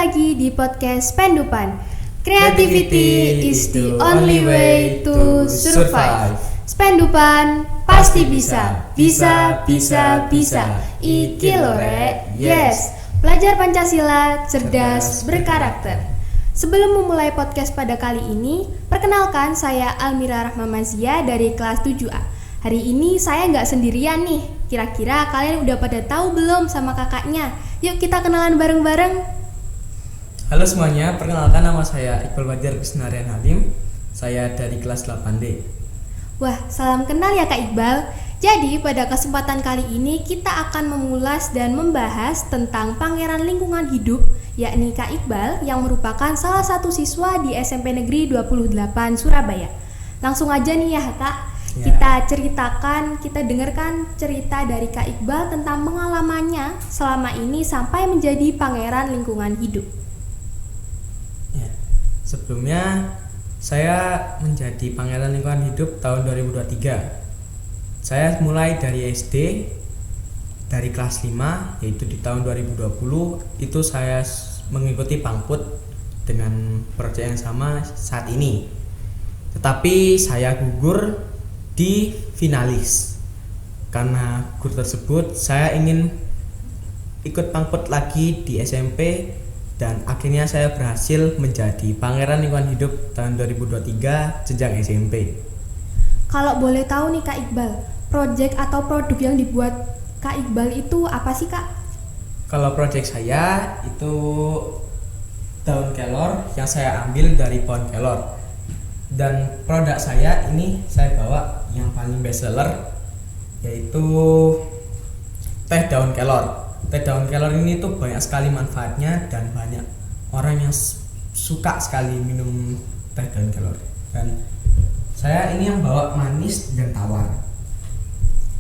lagi di podcast Pendupan. Creativity is the only way to survive. Pendupan pasti bisa. Bisa. Iki lore. Yes. Belajar Pancasila, cerdas, berkarakter. Sebelum memulai podcast pada kali ini, perkenalkan saya Almira Rahmamazia dari kelas 7A. Hari ini saya nggak sendirian nih. Kira-kira kalian udah pada tahu belum sama kakaknya? Yuk kita kenalan bareng-bareng. Halo semuanya, perkenalkan nama saya Iqbal Wajar Kusnarian Halim. Saya dari kelas 8D. Wah, salam kenal ya Kak Iqbal. Jadi pada kesempatan kali ini kita akan mengulas dan membahas tentang Pangeran Lingkungan Hidup, yakni Kak Iqbal yang merupakan salah satu siswa di SMP Negeri 28 Surabaya. Langsung aja nih ya Kak. Kita dengarkan cerita dari Kak Iqbal tentang pengalamannya selama ini sampai menjadi Pangeran Lingkungan Hidup. Ya, sebelumnya saya menjadi Pangeran Lingkungan Hidup tahun 2023. Saya mulai dari SD, dari kelas 5, yaitu di tahun 2020, itu saya mengikuti Pangput dengan proyek yang sama saat ini. Tetapi saya gugur di finalis. Karena gugur tersebut saya ingin ikut Pangput lagi di SMP dan akhirnya saya berhasil menjadi Pangeran Lingkungan Hidup tahun 2023 jenjang SMP. Kalau boleh tahu nih Kak Iqbal, proyek atau produk yang dibuat Kak Iqbal itu apa sih Kak? Kalau proyek saya itu daun kelor yang saya ambil dari pohon kelor. Dan produk saya ini saya bawa yang paling best seller, yaitu teh daun kelor. Teh daun kelor ini tuh banyak sekali manfaatnya dan banyak orang yang suka sekali minum teh daun kelor. Dan saya ini yang bawa manis dan tawar.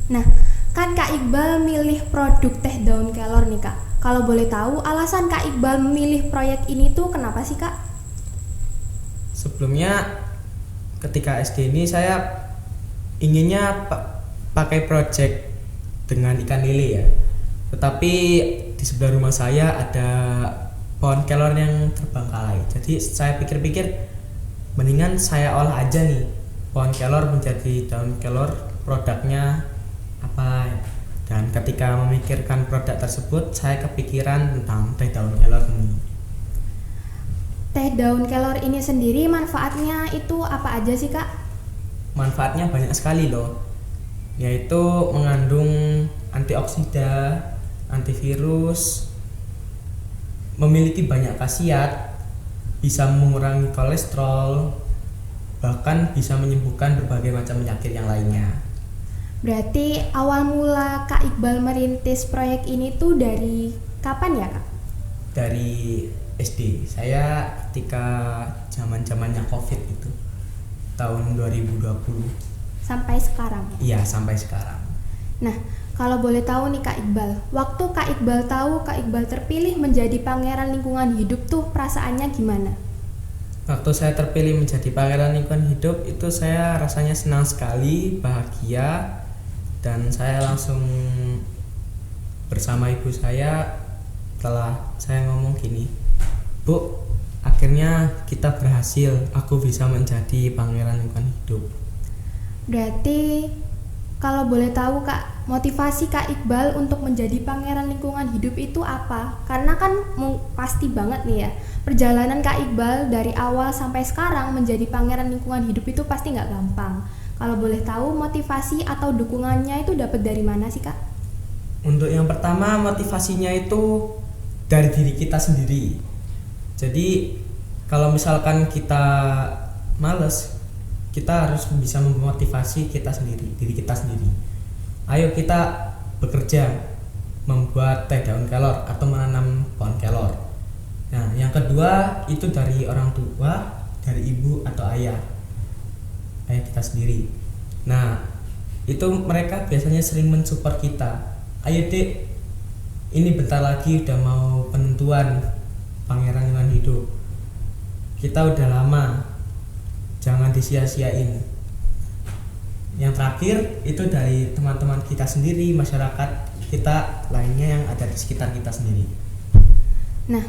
Nah, kan Kak Iqbal milih produk teh daun kelor nih Kak. Kalau boleh tahu alasan Kak Iqbal memilih proyek ini tuh kenapa sih Kak? Sebelumnya ketika SD ini saya inginnya pakai proyek dengan ikan lele ya. Tetapi di sebelah rumah saya ada pohon kelor yang terbengkalai. Jadi saya pikir-pikir mendingan saya olah aja nih pohon kelor menjadi daun kelor, produknya apa. Dan ketika memikirkan produk tersebut saya kepikiran tentang teh daun kelor ini. Teh daun kelor ini sendiri manfaatnya itu apa aja sih Kak? Manfaatnya banyak sekali loh, yaitu mengandung antioksida, antivirus, memiliki banyak khasiat, bisa mengurangi kolesterol, bahkan bisa menyembuhkan berbagai macam penyakit yang lainnya. Berarti awal mula Kak Iqbal merintis proyek ini tuh dari kapan ya Kak? Dari SD. Saya ketika zaman-zamannya Covid itu tahun 2020. Sampai sekarang? Iya, sampai sekarang. Nah, kalau boleh tahu nih Kak Iqbal, waktu Kak Iqbal tahu Kak Iqbal terpilih menjadi Pangeran Lingkungan Hidup tuh perasaannya gimana? Waktu saya terpilih menjadi Pangeran Lingkungan Hidup itu saya rasanya senang sekali, bahagia, dan saya langsung bersama ibu saya setelah saya ngomong gini, Bu, akhirnya kita berhasil, aku bisa menjadi Pangeran Lingkungan Hidup. Berarti kalau boleh tahu Kak, motivasi Kak Iqbal untuk menjadi Pangeran Lingkungan Hidup itu apa? Karena kan pasti banget nih ya, perjalanan Kak Iqbal dari awal sampai sekarang menjadi Pangeran Lingkungan Hidup itu pasti nggak gampang. Kalau boleh tahu motivasi atau dukungannya itu dapat dari mana sih Kak? Untuk yang pertama, motivasinya itu dari diri kita sendiri. Jadi kalau misalkan kita males, kita harus bisa memotivasi diri kita sendiri. Ayo kita bekerja membuat teh daun kelor atau menanam pohon kelor. Nah, yang kedua itu dari orang tua, dari ibu atau ayah kita sendiri. Nah, itu mereka biasanya sering mensupport kita. Ayo Dek, ini bentar lagi udah mau penentuan Pangeran Lingkungan Hidup. Kita udah lama, jangan disia-siain. Yang terakhir itu dari teman-teman kita sendiri, masyarakat kita lainnya yang ada di sekitar kita sendiri. Nah,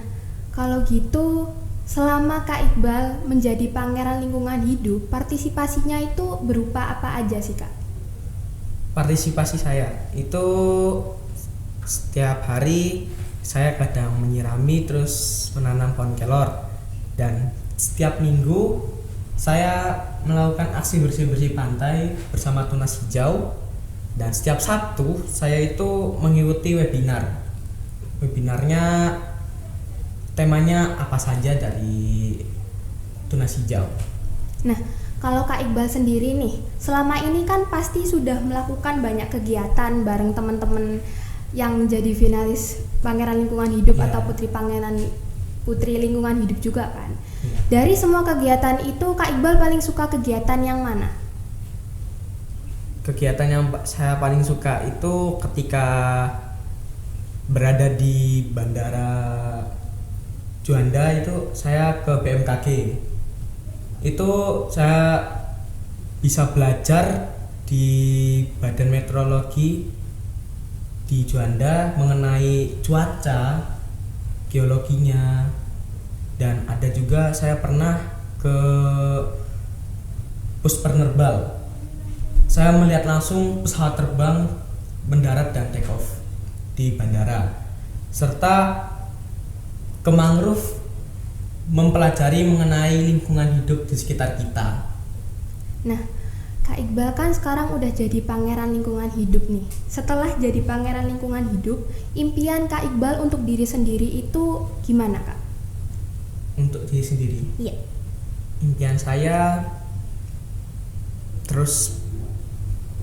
Kalau gitu, selama Kak Iqbal menjadi pangeran lingkungan hidup, partisipasinya itu berupa apa aja sih Kak? Partisipasi saya itu setiap hari saya kadang menyirami terus menanam pohon kelor, dan setiap minggu saya melakukan aksi bersih-bersih pantai bersama Tunas Hijau, dan setiap Sabtu saya itu mengikuti webinarnya temanya apa saja dari Tunas Hijau. Nah, kalau Kak Iqbal sendiri nih, selama ini kan pasti sudah melakukan banyak kegiatan bareng teman-teman yang jadi finalis Pangeran Lingkungan Hidup atau Putri Lingkungan Hidup juga kan. Dari semua kegiatan itu, Kak Iqbal paling suka kegiatan yang mana? Kegiatan yang saya paling suka itu ketika berada di Bandara Juanda, itu saya ke BMKG. Itu saya bisa belajar di Badan Meteorologi di Juanda mengenai cuaca, geologinya, dan ada juga saya pernah ke Puspenerbal. Saya melihat langsung pesawat terbang mendarat dan take off di bandara, serta ke mangrove mempelajari mengenai lingkungan hidup di sekitar kita. Nah, Kak Iqbal kan sekarang udah jadi pangeran lingkungan hidup nih. Setelah jadi pangeran lingkungan hidup, impian Kak Iqbal untuk diri sendiri itu gimana Kak? Untuk diri sendiri? Iya. Impian saya terus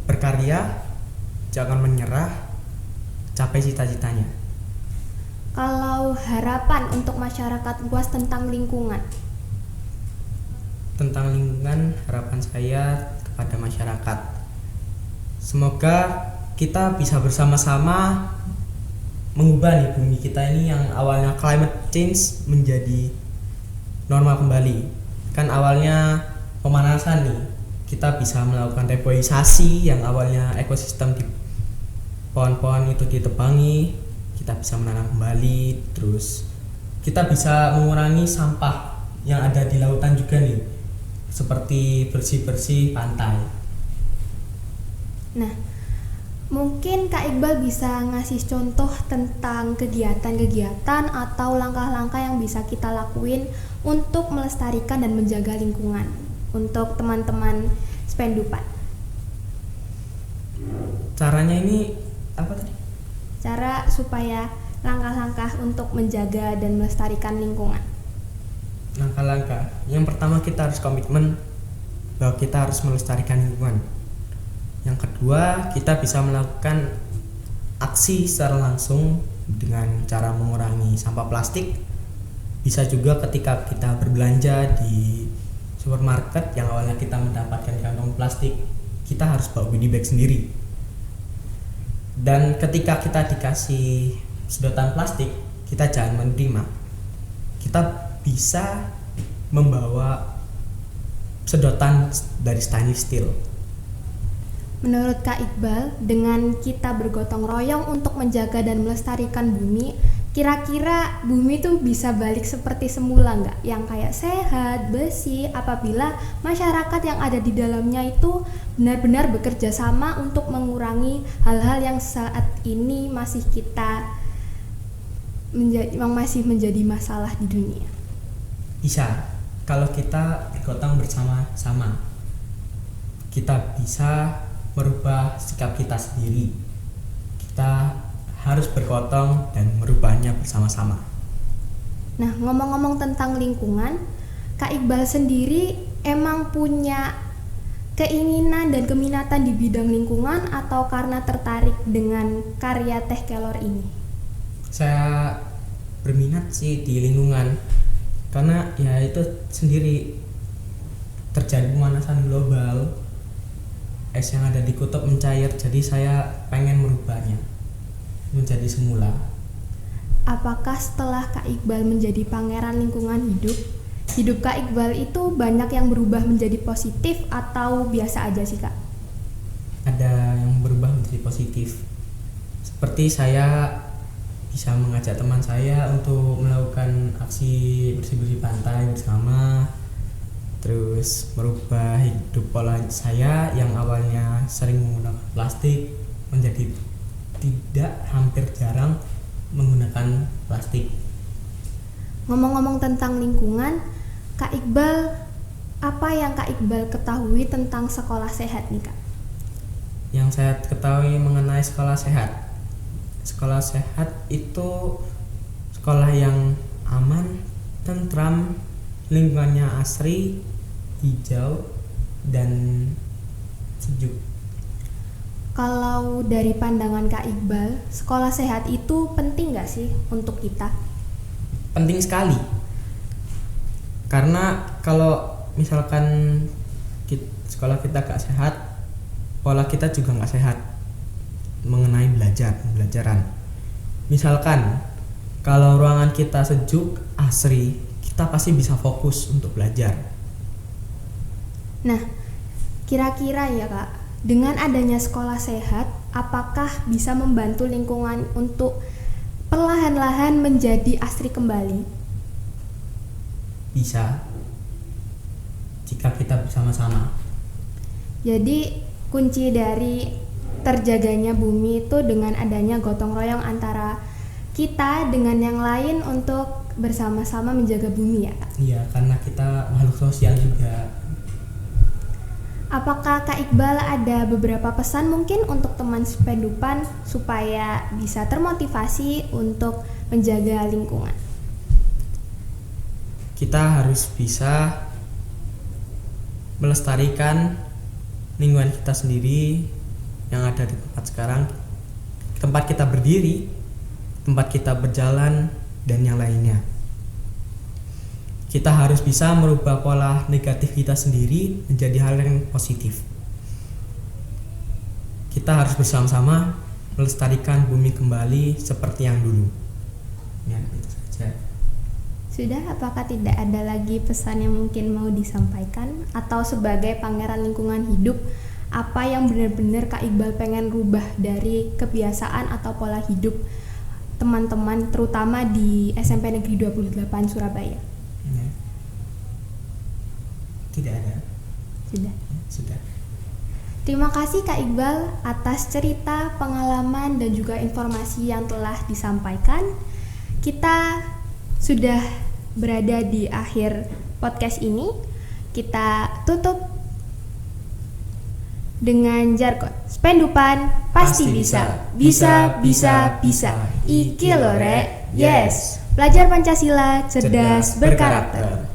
berkarya, jangan menyerah, capai cita-citanya. Kalau harapan untuk masyarakat luas tentang lingkungan? Tentang lingkungan, harapan saya kepada masyarakat, semoga kita bisa bersama-sama mengubah nih bumi kita ini yang awalnya climate change menjadi normal kembali. Kan awalnya pemanasan nih, kita bisa melakukan reboisasi yang awalnya ekosistem di pohon-pohon itu ditebangi, kita bisa menanam kembali, terus kita bisa mengurangi sampah yang ada di lautan juga nih, seperti bersih-bersih pantai. Nah, mungkin Kak Iqbal bisa ngasih contoh tentang kegiatan-kegiatan atau langkah-langkah yang bisa kita lakuin untuk melestarikan dan menjaga lingkungan untuk teman-teman Spendupan. Caranya ini apa tadi? Cara supaya langkah-langkah untuk menjaga dan melestarikan lingkungan. Langkah-langkah. Yang pertama, kita harus komitmen bahwa kita harus melestarikan lingkungan. Yang kedua, kita bisa melakukan aksi secara langsung dengan cara mengurangi sampah plastik. Bisa juga ketika kita berbelanja di supermarket yang awalnya kita mendapatkan kantong plastik, kita harus bawa goodie bag sendiri. Dan ketika kita dikasih sedotan plastik, kita jangan menerima. Kita bisa membawa sedotan dari stainless steel. Menurut Kak Iqbal, dengan kita bergotong royong untuk menjaga dan melestarikan bumi, kira-kira bumi tuh bisa balik seperti semula nggak? Yang kayak sehat, bersih, apabila masyarakat yang ada di dalamnya itu benar-benar bekerja sama untuk mengurangi hal-hal yang saat ini masih masih menjadi masalah di dunia. Bisa, kalau kita bergotong bersama-sama, kita bisa merubah sikap kita sendiri. Kita harus bergotong dan merubahnya bersama-sama. Nah, ngomong-ngomong tentang lingkungan, Kak Iqbal sendiri emang punya keinginan dan keminatan di bidang lingkungan atau karena tertarik dengan karya Teh Kelor ini? Saya berminat sih di lingkungan, karena ya itu sendiri terjadi pemanasan global, es yang ada di kutub mencair, jadi saya pengen merubahnya menjadi semula. Apakah setelah Kak Iqbal menjadi pangeran lingkungan hidup Kak Iqbal itu banyak yang berubah menjadi positif atau biasa aja sih Kak? Ada yang berubah menjadi positif, seperti saya bisa mengajak teman saya untuk melakukan aksi bersih-bersih pantai bersama, terus merubah hidup pola saya yang awalnya sering menggunakan plastik menjadi tidak, hampir jarang menggunakan plastik. Ngomong-ngomong tentang lingkungan, Kak Iqbal, apa yang Kak Iqbal ketahui tentang sekolah sehat nih Kak? Yang saya ketahui mengenai sekolah sehat itu sekolah yang aman, tentram, lingkungannya asri, hijau, dan sejuk. Kalau dari pandangan Kak Iqbal, sekolah sehat itu penting gak sih untuk kita? Penting sekali, karena kalau misalkan sekolah kita gak sehat, pola kita juga gak sehat mengenai pembelajaran. Misalkan kalau ruangan kita sejuk, asri, kita pasti bisa fokus untuk belajar. Nah, kira-kira ya Kak, dengan adanya sekolah sehat, apakah bisa membantu lingkungan untuk perlahan-lahan menjadi asri kembali? Bisa, jika kita bersama-sama. Jadi kunci dari terjaganya bumi itu dengan adanya gotong royong antara kita dengan yang lain untuk bersama-sama menjaga bumi ya Kak? Iya, karena kita makhluk sosial juga. Apakah Kak Iqbal ada beberapa pesan mungkin untuk teman Spendupan supaya bisa termotivasi untuk menjaga lingkungan? Kita harus bisa melestarikan lingkungan kita sendiri yang ada di tempat sekarang, tempat kita berdiri, tempat kita berjalan, dan yang lainnya. Kita harus bisa merubah pola negatif kita sendiri menjadi hal yang positif. Kita harus bersama-sama melestarikan bumi kembali seperti yang dulu. Ya, itu saja. Sudah, apakah tidak ada lagi pesan yang mungkin mau disampaikan? Atau sebagai pangeran lingkungan hidup, apa yang benar-benar Kak Iqbal pengen rubah dari kebiasaan atau pola hidup teman-teman terutama di SMP Negeri 28 Surabaya? Ya. Tidak ada. Sudah. Terima kasih Kak Iqbal atas cerita, pengalaman, dan juga informasi yang telah disampaikan. Kita sudah berada di akhir podcast ini. Kita tutup dengan jargon Spendupan pasti bisa. Iki lho rek. Yes. Pelajar Pancasila cerdas berkarakter.